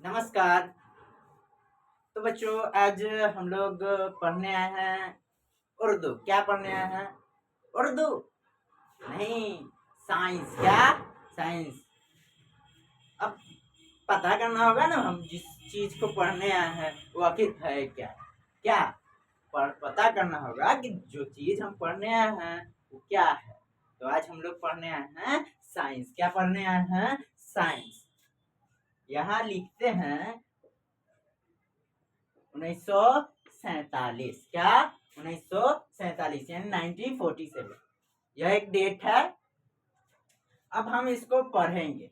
नमस्कार। तो बच्चों आज हम लोग पढ़ने आए हैं उर्दू। क्या पढ़ने आए हैं? उर्दू नहीं, साइंस। क्या? साइंस। अब पता करना होगा ना, हम जिस चीज को पढ़ने आए हैं वो आखिर है क्या। क्या पता करना होगा कि जो चीज हम पढ़ने आए हैं वो क्या है। तो आज हम लोग पढ़ने आए हैं साइंस। क्या पढ़ने आए हैं? साइंस। यहाँ लिखते हैं 1947। क्या? 1947 यानी 1947। यह एक डेट है। अब हम इसको पढ़ेंगे।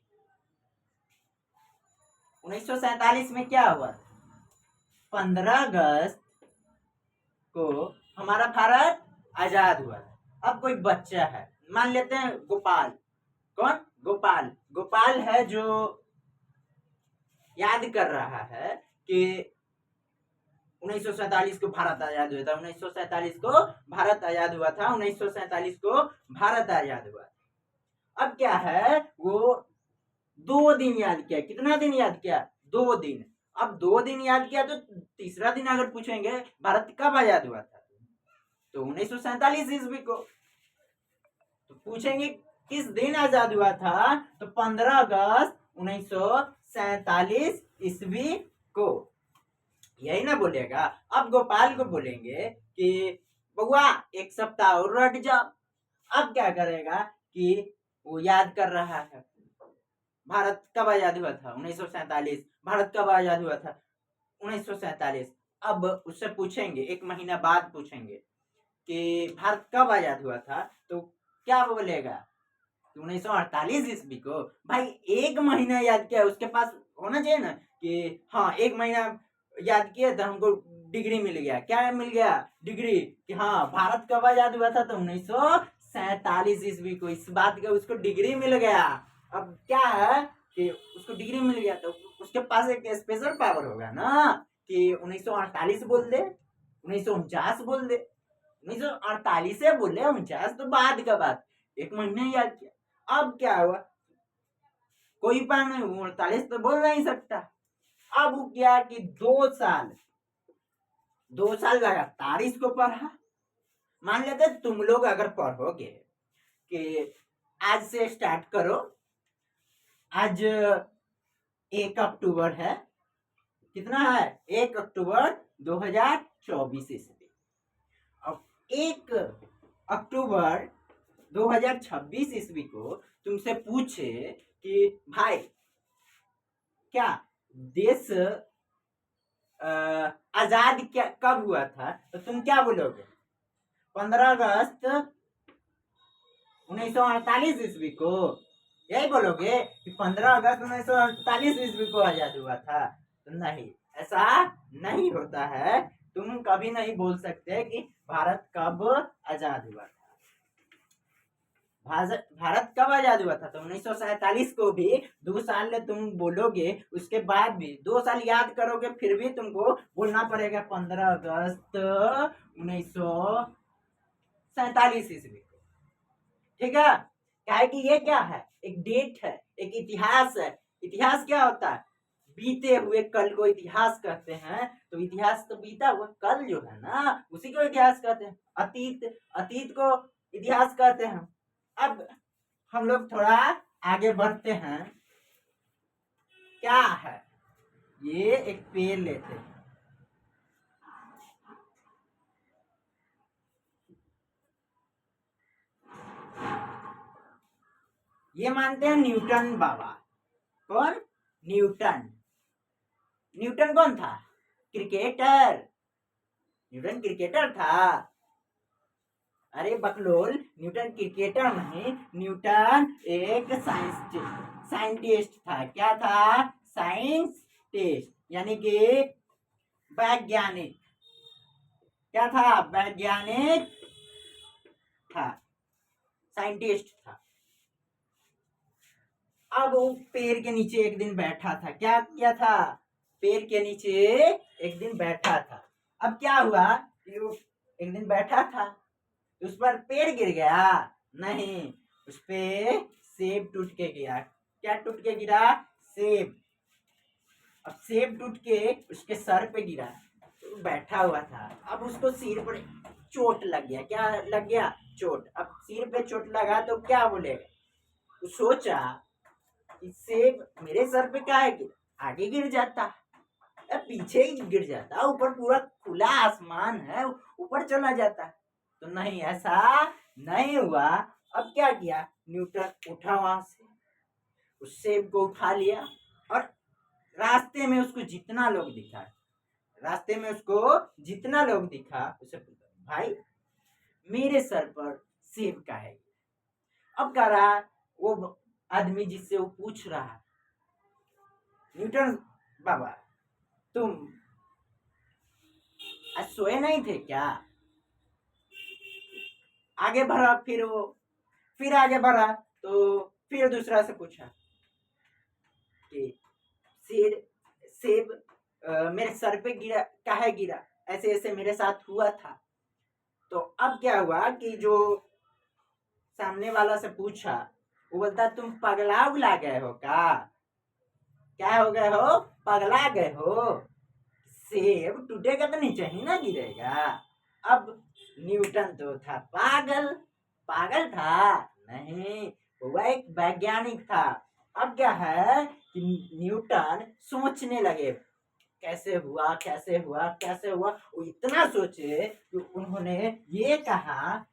1947 में क्या हुआ? 15 अगस्त को हमारा भारत आजाद हुआ। अब कोई बच्चा है, मान लेते हैं गोपाल। कौन? गोपाल। गोपाल है जो याद कर रहा है कि 1947 को भारत आजाद हुआ था। 1947 को भारत आजाद हुआ था। 1947 को भारत आजाद हुआ। अब क्या है, वो 2 दिन याद किया। कितना दिन याद किया? 2 दिन। अब 2 दिन याद किया तो तीसरा दिन अगर पूछेंगे भारत कब आजाद हुआ था तो 1947 ईस्वी को। तो पूछेंगे किस दिन आजाद हुआ था तो 15 अगस्त 1947 ईस्वी को। यही ना बोलेगा। अब गोपाल को बोलेंगे कि बउआ 1 सप्ताह और रट जाओ। अब क्या करेगा कि वो याद कर रहा है भारत कब आजाद हुआ था 1947। भारत कब आजाद हुआ था 1947। अब उससे पूछेंगे 1 महीना बाद पूछेंगे कि भारत कब आजाद हुआ था तो क्या बोलेगा? 1948 ईस्वी को। भाई 1 महीना याद किया, उसके पास होना चाहिए ना कि हाँ 1 महीना याद किया तो हमको डिग्री मिल गया। क्या मिल गया? डिग्री कि हाँ भारत कब आजाद हुआ था तो 1947 ईस्वी को। इस बात का उसको डिग्री मिल गया। अब क्या है कि उसको डिग्री मिल गया तो उसके पास एक स्पेशल पावर होगा ना कि 1948 बोल दे, 1949 बोल दे। 1948 से बोले, 49 तो बाद का बात। 1 महीने याद किया। अब क्या हुआ, कोई पार नहीं, 48 तो बोल नहीं सकता। अब वो क्या कि 2 साल लगातार इसको पढ़ा। मान लेते तुम लोग अगर पढ़ोगे कि आज से स्टार्ट करो, आज 1 अक्टूबर है। कितना है? 1 अक्टूबर 2024 ईस्वी। अब 1 अक्टूबर 2026 ईस्वी को तुमसे पूछे कि भाई क्या देश आजाद क्या कब हुआ था तो तुम क्या बोलोगे? 15 अगस्त 1948 ईस्वी को। यही बोलोगे कि 15 अगस्त 1948 ईस्वी को आजाद हुआ था। तो नहीं, ऐसा नहीं होता है। तुम कभी नहीं बोल सकते कि भारत कब आजाद हुआ था। भारत कब आजाद हुआ था तो 1947 को भी 2 साल तुम बोलोगे, उसके बाद भी 2 साल याद करोगे, फिर भी तुमको बोलना पड़ेगा 15 अगस्त 1947 ईस्वी को। ठीक है? क्या है कि ये क्या है? एक डेट है, एक इतिहास है। इतिहास क्या होता है? बीते हुए कल को इतिहास कहते हैं। तो इतिहास तो बीता हुआ कल जो है ना उसी को इतिहास कहते हैं। अतीत, अतीत को इतिहास कहते हैं। अब हम लोग थोड़ा आगे बढ़ते हैं। क्या है? ये एक पेड़ लेते हैं। ये मानते हैं न्यूटन बाबा। कौन? न्यूटन। न्यूटन कौन था? क्रिकेटर। न्यूटन क्रिकेटर था। अरे बकलोल, न्यूटन क्रिकेटर नहीं, न्यूटन एक साइंटिस्ट था। क्या था? साइंटिस्ट यानी कि वैज्ञानिक। क्या था? वैज्ञानिक था, साइंटिस्ट था। अब वो पेड़ के नीचे एक दिन बैठा था। क्या किया था? पेड़ के नीचे एक दिन बैठा था। अब क्या हुआ कि वो एक दिन बैठा था, उस पर पेड़ गिर गया? नहीं, उस पे सेब टूट के गिरा। क्या टूट के गिरा? सेब। अब सेब टूट के उसके सर पे गिरा, तो बैठा हुआ था। अब उसको सिर पर चोट लग गया। क्या लग गया? चोट। अब सिर पे चोट लगा तो क्या बोलेगा? तो सोचा कि सेब मेरे सर पे क्या है, आगे गिर जाता, अब पीछे ही गिर जाता, ऊपर पूरा खुला आसमान है, ऊपर चला जाता। तो नहीं, ऐसा नहीं हुआ। अब क्या किया न्यूटन? उठा वहां से, उस सेब को उठा लिया और रास्ते में उसको जितना लोग दिखा, रास्ते में उसको जितना लोग दिखा उसे पूछा, भाई मेरे सर पर सेब का है। अब कह रहा वो आदमी जिससे वो पूछ रहा, न्यूटन बाबा तुम आज सोए नहीं थे क्या? आगे बढ़ा, फिर वो फिर आगे बढ़ा, तो फिर दूसरा से पूछा कि सेब सेब मेरे सर पे गिरा, काहे गिरा? ऐसे ऐसे मेरे साथ हुआ था। तो अब क्या हुआ कि जो सामने वाला से पूछा, वो बोलता तुम पगला उगला गए हो क्या हो गए हो? पगला गए हो? सेब टूटेगा तो नीचे ही ना गिरेगा। अब न्यूटन तो था पागल, पागल था नहीं, वह एक वैज्ञानिक था। अब क्या है कि न्यूटन सोचने लगे, कैसे हुआ कैसे हुआ कैसे हुआ। वो इतना सोचे कि उन्होंने ये कहा,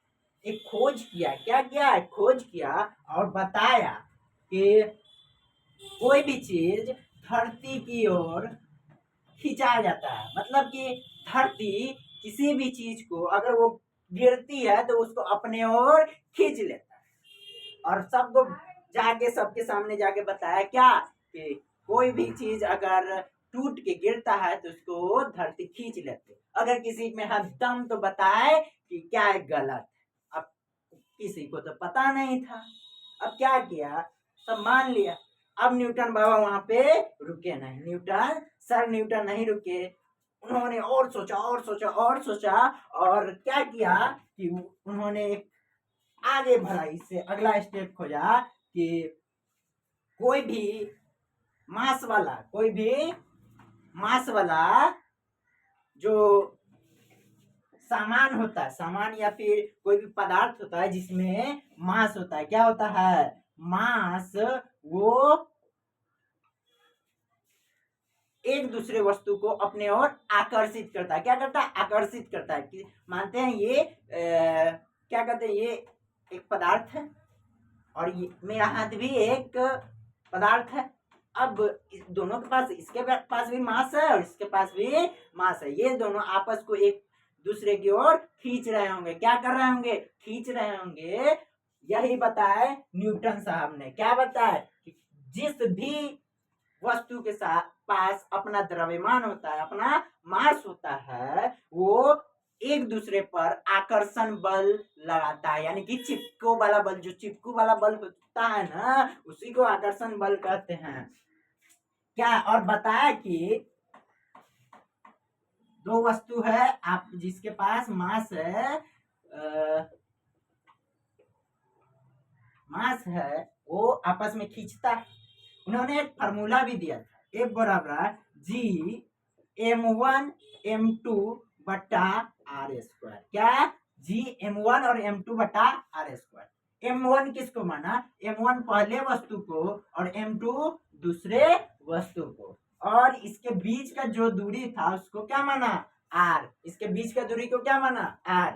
एक खोज किया। क्या किया? खोज किया और बताया कि कोई भी चीज धरती की ओर खिंचाया जाता है। मतलब कि धरती किसी भी चीज को अगर वो गिरती है तो उसको अपने ओर खींच लेता है। और सबको जाके सबके सामने जाके बताया क्या कि कोई भी चीज अगर टूट के गिरता है तो उसको धरती खींच लेती। अगर किसी में हम दम तो बताए कि क्या है गलत। अब किसी को तो पता नहीं था। अब क्या किया, सब मान लिया। अब न्यूटन बाबा वहां पे रुके नहीं, न्यूटन नहीं रुके। उन्होंने और सोचा और सोचा और सोचा, और क्या किया कि उन्होंने आगे बढ़ा, इससे अगला स्टेप खोजा कि कोई भी मास वाला जो सामान होता है, सामान या फिर कोई भी पदार्थ होता है जिसमें मास होता है, क्या होता है? मास। वो एक दूसरे वस्तु को अपने ओर आकर्षित करता है। क्या करता है? आकर्षित करता है। कि मानते हैं ये क्या कहते हैं, ये एक पदार्थ है और ये मेरा हाथ भी एक पदार्थ है। अब दोनों के पास, इसके पास भी मास है और इसके पास भी मास है। ये दोनों आपस को एक दूसरे की ओर खींच रहे होंगे। क्या कर रहे होंगे? खींच रहे होंगे। यही बताए न्यूटन साहब ने। क्या बताए कि जिस भी वस्तु के साथ पास अपना द्रव्यमान होता है, अपना मास होता है, वो एक दूसरे पर आकर्षण बल लगाता है। यानी कि चिपको वाला बल, जो चिपकू वाला बल होता है ना, उसी को आकर्षण बल कहते हैं। क्या और बताया कि दो वस्तु है, आप जिसके पास मास है, मास है, वो आपस में खींचता है। उन्होंने एक फार्मूला भी दिया था, F बराबर G m1 m2 बटा आर स्क्वायर। क्या? G m1 और m2 बटा आर स्क्वायर। m1 किसको माना? m1 पहले वस्तु को और m2 दूसरे वस्तु को। और इसके बीच का जो दूरी था उसको क्या माना? r। इसके बीच का दूरी को क्या माना? r।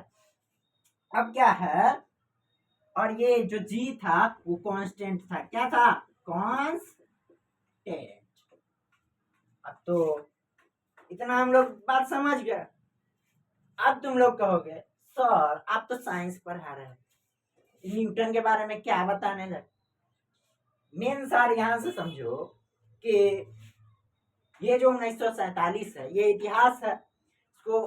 अब क्या है, और ये जो g था वो कांस्टेंट था। क्या था? कांस्टेंट। अब तो इतना हम लोग बात समझ गए। अब तुम लोग कहोगे सर आप तो साइंस पढ़ा रहे हैं, न्यूटन के बारे में क्या बताने लगे? मेन सर यहां से समझो कि ये जो 1947 है, ये इतिहास है। इसको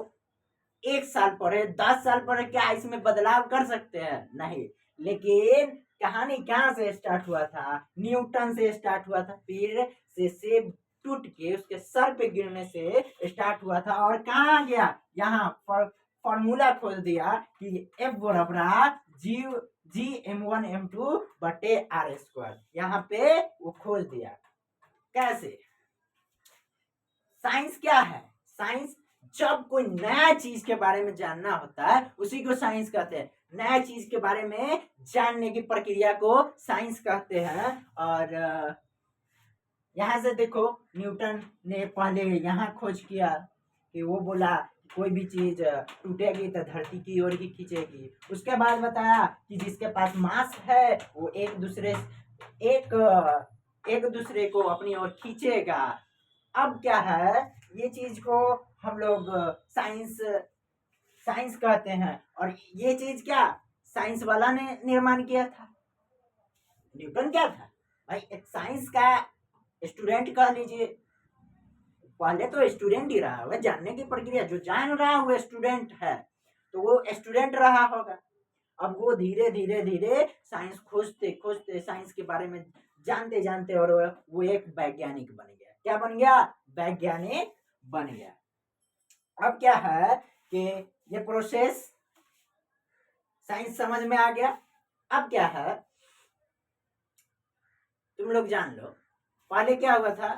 1 साल पढ़े, 10 साल पढ़े, क्या इसमें बदलाव कर सकते हैं? नहीं। लेकिन कहानी कहां से स्टार्ट हुआ था? न्यूटन से स्टार्ट हुआ था। फिर से सेब टूट के उसके सर पे गिरने से स्टार्ट हुआ था और कहाँ गया? यहाँ फॉर्मूला खोल दिया कि F बराबर G m1 m2 बटे आर स्क्वायर। यहाँ पे वो खोल दिया। कैसे? साइंस क्या है? साइंस जब कोई नया चीज के बारे में जानना होता है उसी को साइंस कहते हैं। नया चीज के बारे में जानने की प्रक्रिया को साइंस कहते हैं। और यहाँ से देखो, न्यूटन ने पहले यहाँ खोज किया कि वो बोला कोई भी चीज टूटेगी तो धरती की ओर ही खींचेगी। उसके बाद बताया कि जिसके पास मास है वो एक दूसरे को अपनी ओर खींचेगा। अब क्या है, ये चीज को हम लोग साइंस साइंस कहते हैं। और ये चीज क्या साइंस वाला ने निर्माण किया था। न्यूटन क्या था भाई? एक साइंस का स्टूडेंट कह लीजिए। पहले तो स्टूडेंट ही रहा होगा, जानने की प्रक्रिया जो जान रहा वो स्टूडेंट है, तो वो स्टूडेंट रहा होगा। अब वो धीरे धीरे धीरे साइंस खोजते खोजते साइंस के बारे में जानते जानते और वो एक वैज्ञानिक बन गया। क्या बन गया? वैज्ञानिक बन गया। अब क्या है कि ये प्रोसेस साइंस समझ में आ गया। अब क्या है, तुम लोग जान लो, पहले क्या हुआ था?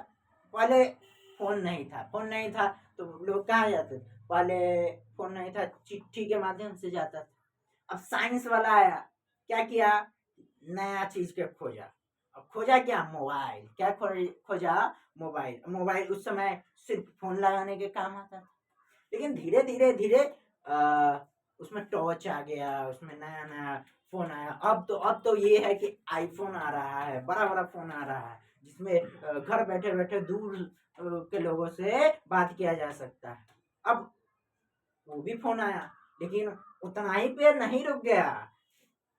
पहले फोन नहीं था तो लोग कहाँ जाते? पहले फोन नहीं था, चिट्ठी के माध्यम से जाता था। अब साइंस वाला आया, क्या किया? नया चीज के खोजा। अब खोजा क्या? मोबाइल। क्या खोजा? मोबाइल। मोबाइल उस समय सिर्फ फोन लगाने के काम आता था, लेकिन धीरे धीरे धीरे उसमें टॉर्च आ गया, उसमें नया नया फोन आया। अब तो ये है कि आईफोन आ रहा है, बड़ा बड़ा फोन आ रहा है, जिसमें घर बैठे बैठे दूर के लोगों से बात किया जा सकता है। अब वो भी फोन आया, लेकिन उतना ही पे नहीं रुक गया,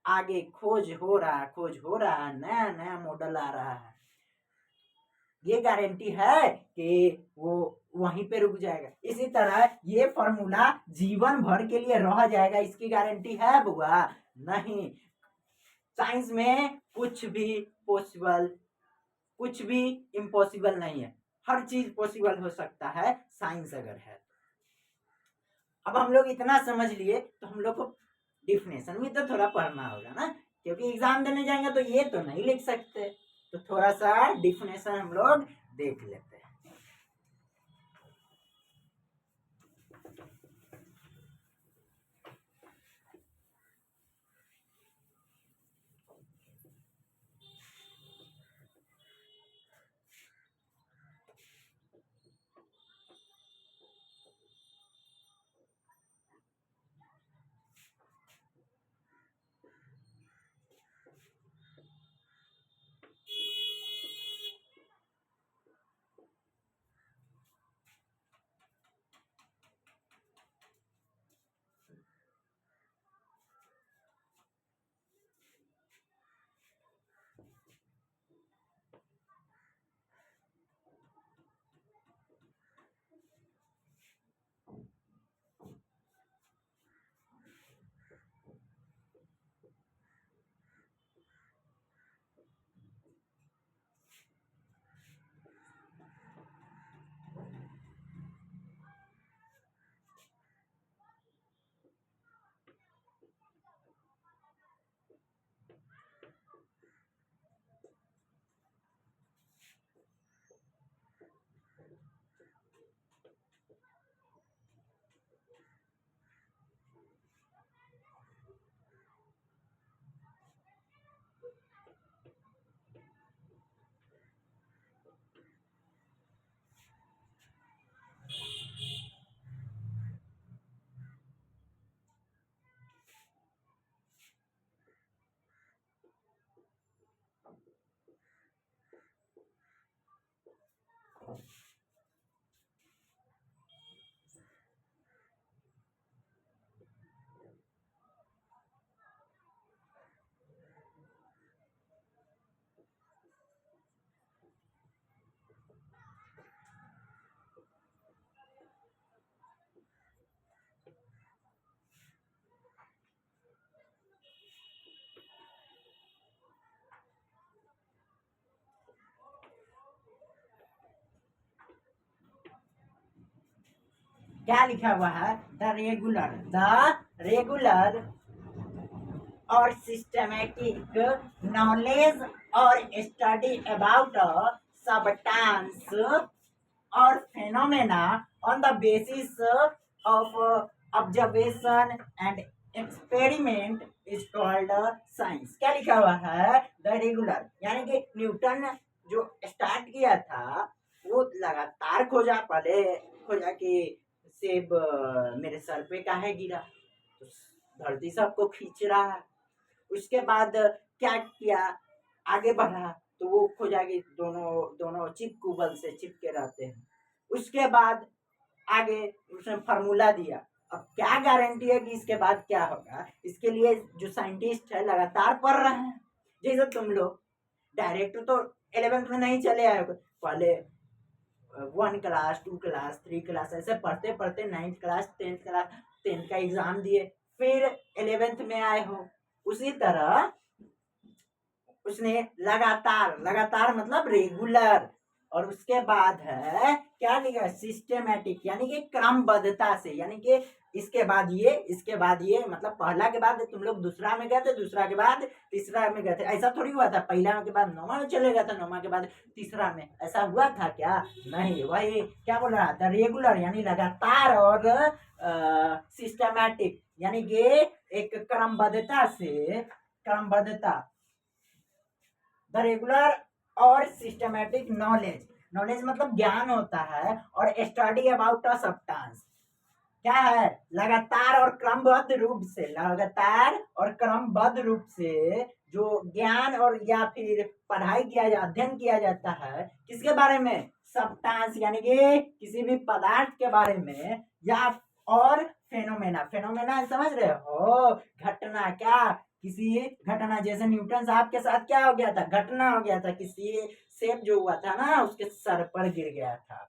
आगे खोज हो रहा है, नया नया मॉडल आ रहा है। ये गारंटी है कि वो वहीं पे रुक जाएगा? इसी तरह ये फॉर्मूला जीवन भर के लिए रह जाएगा, इसकी गारंटी है बुआ? नहीं। साइंस में कुछ भी इम्पॉसिबल नहीं है। हर चीज पॉसिबल हो सकता है साइंस अगर है। अब हम लोग इतना समझ लिए तो हम लोग को डिफिनेशन भी तो थोड़ा पढ़ना होगा ना, क्योंकि एग्जाम देने जाएंगे तो ये तो नहीं लिख सकते। तो थोड़ा सा डिफिनेशन हम लोग देख लेते हैं। क्या लिखा हुआ है? द रेगुलर और सिस्टमेटिक नॉलेज और स्टडी अबाउट सब्सटेंस और phenomena on the basis of observation and experiment is called science. क्या लिखा हुआ है? द रेगुलर, यानी कि न्यूटन जो स्टार्ट किया था वो लगातार खोजा, पहले खोजा कि सेब मेरे सर पे काहे गिरा, तो धरती सबको खींच रहा है। उसके बाद क्या किया, आगे बढ़ा तो वो खोजा कि दोनों दोनों चिपकू से चिपके रहते हैं। उसके बाद आगे उसने फार्मूला दिया। अब क्या गारंटी है कि इसके बाद क्या होगा? इसके लिए जो साइंटिस्ट है लगातार पढ़ रहे हैं। जैसे तुम लोग डायरेक्ट तो 11th में नहीं चले आए, पहले 1 क्लास 2 क्लास 3 क्लास ऐसे पढ़ते पढ़ते 9th क्लास 10th का एग्जाम दिए, फिर 11th में आए हो। उसी तरह उसने लगातार, लगातार मतलब रेगुलर, और उसके बाद है क्या लिखा? सिस्टेमेटिक, यानी कि क्रमबद्धता से, यानी कि इसके बाद ये, इसके बाद ये, मतलब पहला के बाद तुम लोग दूसरा में गए थे, दूसरा के बाद तीसरा में गए थे, ऐसा थोड़ी हुआ था। पहला के बाद नौवा में चले गए थे, नौवा के बाद तीसरा में, ऐसा हुआ था क्या? नहीं। वही क्या बोल रहा था? रेगुलर यानी लगातार, और सिस्टमैटिक यानी कि एक क्रमबद्धता से, क्रमबद्धता। द रेगुलर और सिस्टमेटिक नॉलेज, नॉलेज मतलब ज्ञान होता है, और स्टडी अबाउट अ सब्सटेंस क्या है? लगातार और क्रमबद्ध रूप से, लगातार और क्रमबद्ध रूप से जो ज्ञान और या फिर पढ़ाई किया जा, अध्ययन किया जाता है, किसके बारे में? सब्सटेंस यानी कि किसी भी पदार्थ के बारे में, या और फेनोमेना, फेनोमेना समझ रहे हो? घटना, क्या? किसी घटना, जैसे न्यूटन साहब के साथ क्या हो गया था? घटना हो गया था, किसी सेब जो हुआ था ना उसके सर पर गिर गया था।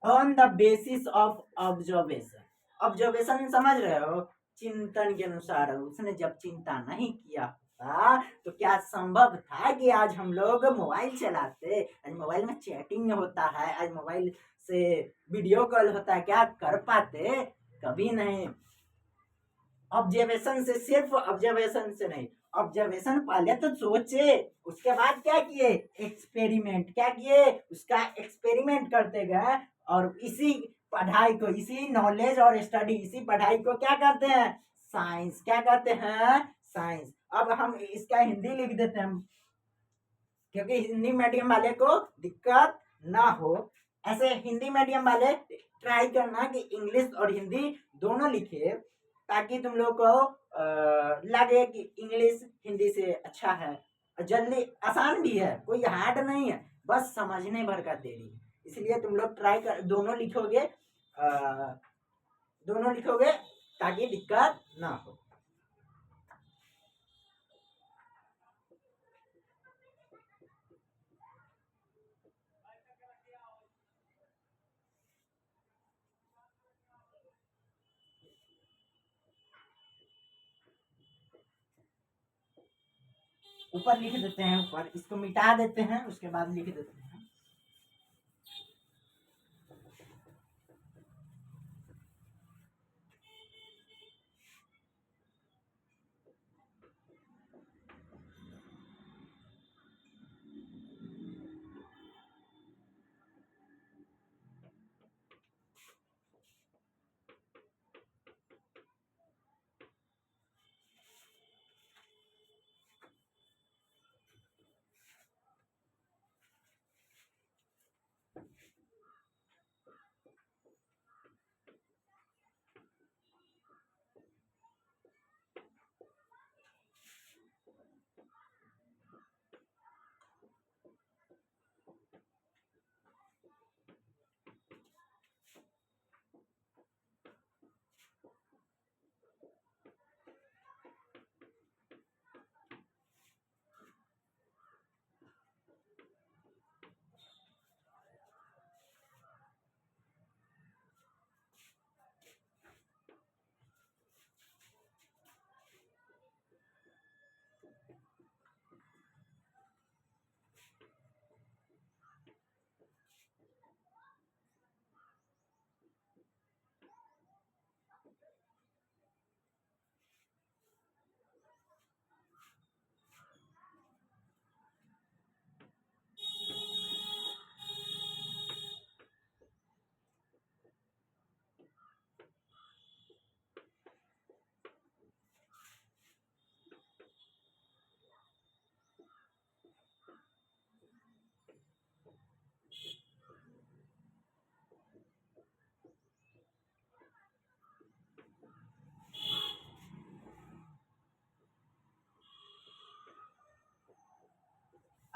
On the basis of observation, observation समझ रहे हो? चिंतन के अनुसार। उसने जब चिंता नहीं किया होता तो क्या संभव था कि आज हम लोग मोबाइल चलाते, आज मोबाइल में चैटिंग होता है, आज मोबाइल से वीडियो कॉल होता है, क्या कर पाते? कभी नहीं। ऑब्जर्वेशन से, सिर्फ ऑब्जर्वेशन से नहीं, ऑब्जर्वेशन पहले तो सोचे, उसके बाद क्या किए? एक्सपेरिमेंट। क्या किए? उसका एक्सपेरिमेंट करते गए, और इसी पढ़ाई को, इसी नॉलेज और स्टडी, इसी पढ़ाई को क्या कहते हैं? साइंस। क्या कहते हैं? साइंस। अब हम इसका हिंदी लिख देते हैं, क्योंकि हिंदी मीडियम वाले को दिक्कत ना हो। ऐसे हिंदी मीडियम वाले ट्राई करना कि इंग्लिश और हिंदी दोनों लिखे, ताकि तुम लोग को लगे कि इंग्लिश हिंदी से अच्छा है, जल्दी, आसान भी है, कोई हार्ड नहीं है, बस समझने भर का देरी है। इसलिए तुम लोग ट्राई कर, दोनों लिखोगे, दोनों लिखोगे ताकि दिक्कत ना हो। ऊपर लिख देते हैं, ऊपर इसको मिटा देते हैं, उसके बाद लिख देते हैं।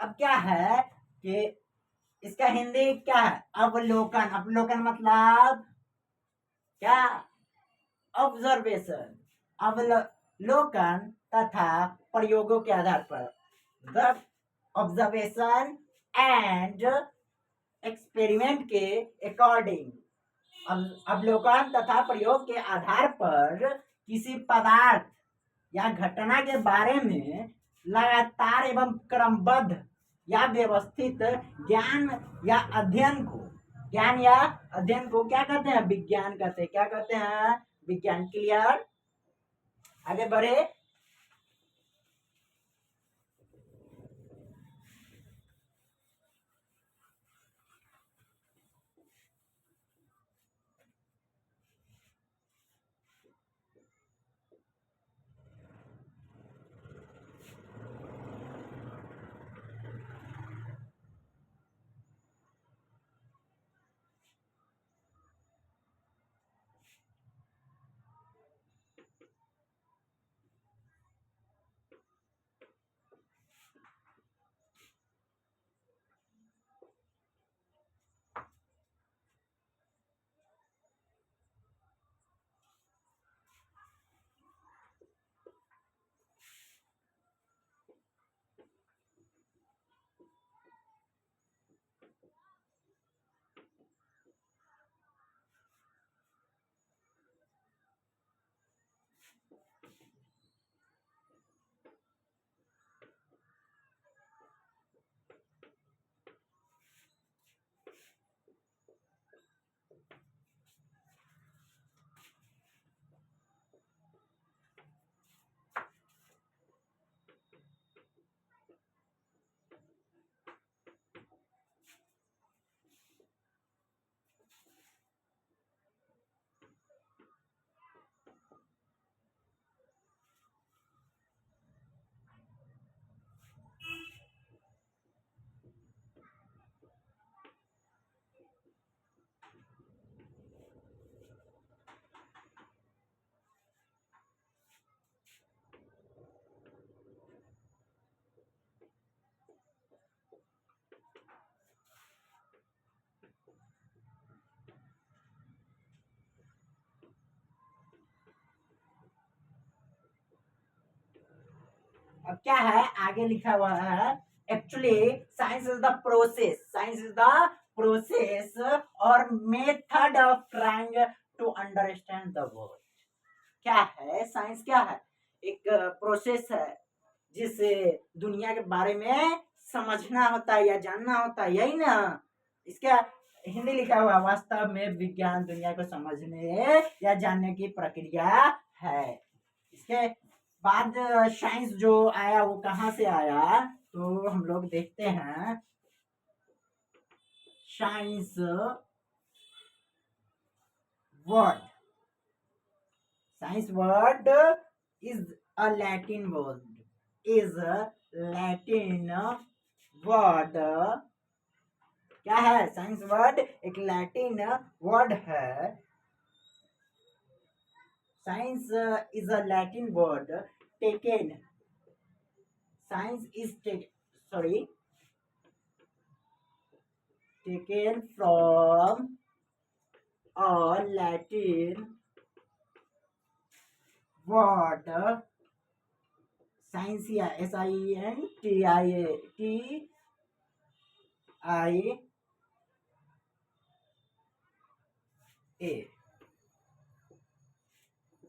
अब क्या है कि इसका हिंदी क्या है? अवलोकन। अवलोकन मतलब क्या? ऑब्जर्वेशन। अवलोकन तथा प्रयोगों के आधार पर, द ऑब्जर्वेशन एंड एक्सपेरिमेंट के अकॉर्डिंग, अवलोकन तथा प्रयोग के आधार पर किसी पदार्थ या घटना के बारे में लगातार एवं क्रमबद्ध या व्यवस्थित ज्ञान या अध्ययन को, ज्ञान या अध्ययन को क्या कहते हैं? विज्ञान कहते हैं। क्या कहते हैं? विज्ञान। क्लियर? आगे बढ़े। अब क्या है? आगे लिखा हुआ है, actually science is the process, science is the process और method of trying to understand the world. क्या है? साइंस क्या है? एक प्रोसेस है जिससे दुनिया के बारे में समझना होता है या जानना होता है, यही ना? इसका हिंदी लिखा हुआ, वास्तव में विज्ञान दुनिया को समझने या जानने की प्रक्रिया है। इसके बाद साइंस जो आया वो कहाँ से आया? तो हम लोग देखते हैं, science word, science word is a Latin word, is Latin word. क्या है? साइंस वर्ड एक लैटिन वर्ड है। Science is a Latin word taken, science is sorry, taken from a Latin word scientia, scientia,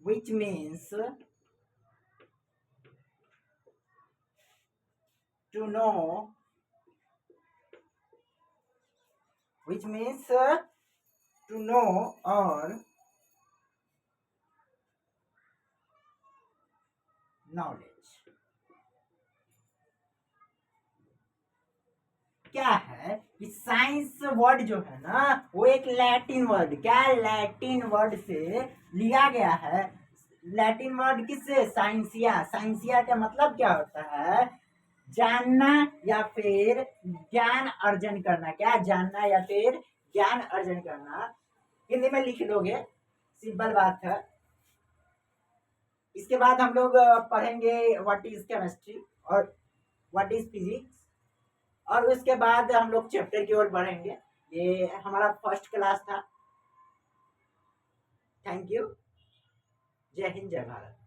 which means to know, which means to know or knowledge। क्या है कि science word जो है ना वो एक लैटिन वर्ड, क्या? लैटिन वर्ड से लिया गया है। लैटिन वर्ड किससे? साइंसिया। साइंसिया का मतलब क्या होता है? जानना या फिर ज्ञान अर्जन करना। क्या? जानना या फिर ज्ञान अर्जन करना। हिंदी में लिख लोगे, सिंपल बात है। इसके बाद हम लोग पढ़ेंगे व्हाट इज केमिस्ट्री और व्हाट इज फिजिक्स। और उसके बाद हम लोग चैप्टर की ओर बढ़ेंगे। ये हमारा फर्स्ट क्लास था। Thank you. जय हिंद, जय भारत।